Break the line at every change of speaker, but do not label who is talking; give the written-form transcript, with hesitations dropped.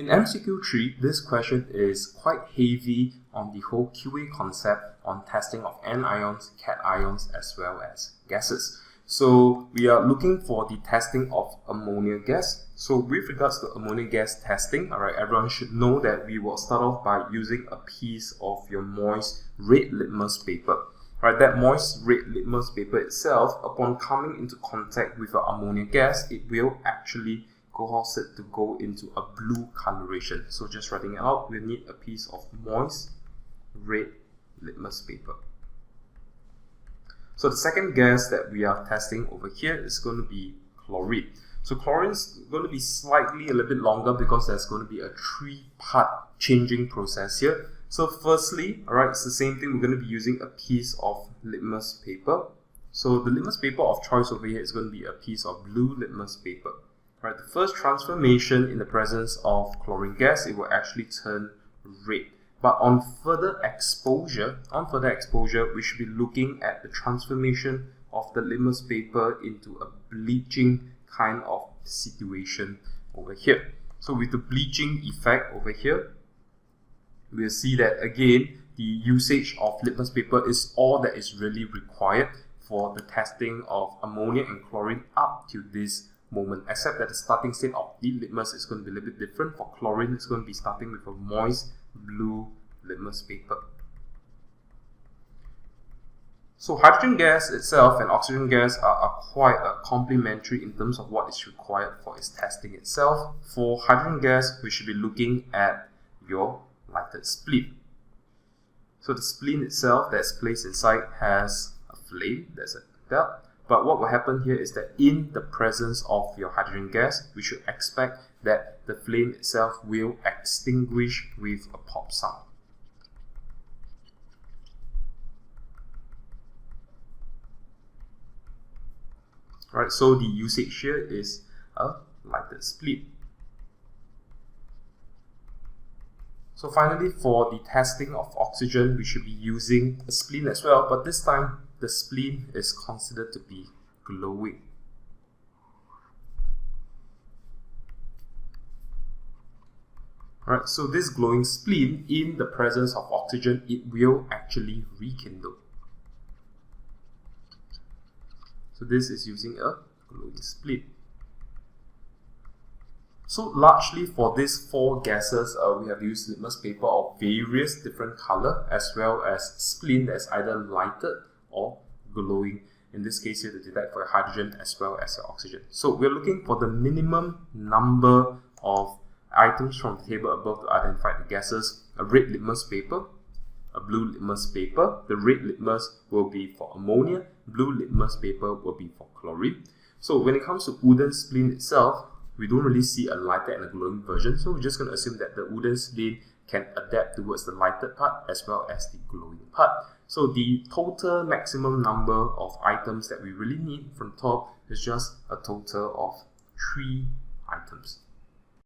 In MCQ 3, this question is quite heavy on the whole QA concept on testing of anions, cations, as well as gases. So we are looking for the testing of ammonia gas. So with regards to ammonia gas testing, alright, everyone should know that we will start off by using a piece of your moist red litmus paper. Right, that moist red litmus paper itself, upon coming into contact with the ammonia gas, it will actually cause it to go into a blue coloration. So just writing it out, we need a piece of moist red litmus paper. So the second gas that we are testing over here is going to be chlorine. So chlorine is going to be slightly a little bit longer because there's going to be a 3-part changing process here. So firstly, alright, it's the same thing. We're going to be using a piece of litmus paper. So the litmus paper of choice over here is going to be a piece of blue litmus paper. Right, the first transformation in the presence of chlorine gas, it will actually turn red. But on further exposure, we should be looking at the transformation of the litmus paper into a bleaching kind of situation over here. So with the bleaching effect over here, we'll see that again, the usage of litmus paper is all that is really required for the testing of ammonia and chlorine up to this moment, except that the starting state of the litmus is going to be a little bit different. For chlorine, it's going to be starting with a moist blue litmus paper. So hydrogen gas itself and oxygen gas are quite complementary in terms of what is required for its testing itself. For hydrogen gas, we should be looking at your lighted spleen. So the spleen itself that's placed inside has a flame, there's a belt. But what will happen here is that in the presence of your hydrogen gas, we should expect that the flame itself will extinguish with a pop sound. Right, so the usage here is a lighted spleen. So finally, for the testing of oxygen, we should be using a spleen as well, but this time the spleen is considered to be glowing. Alright, so this glowing spleen, in the presence of oxygen, it will actually rekindle. So this is using a glowing spleen. So largely for these 4 gases, we have used litmus paper of various different color, as well as spleen that's either lighted or glowing. In this case here, to detect for hydrogen as well as oxygen. So we're looking for the minimum number of items from the table above to identify the gases. A red litmus paper, a blue litmus paper. The red litmus will be for ammonia, blue litmus paper will be for chlorine. So when it comes to wooden spleen itself, we don't really see a lighted and a glowing version. So we're just going to assume that the wooden spleen can adapt towards the lighted part as well as the glowing part. So the total maximum number of items that we really need from top is just a total of 3 items.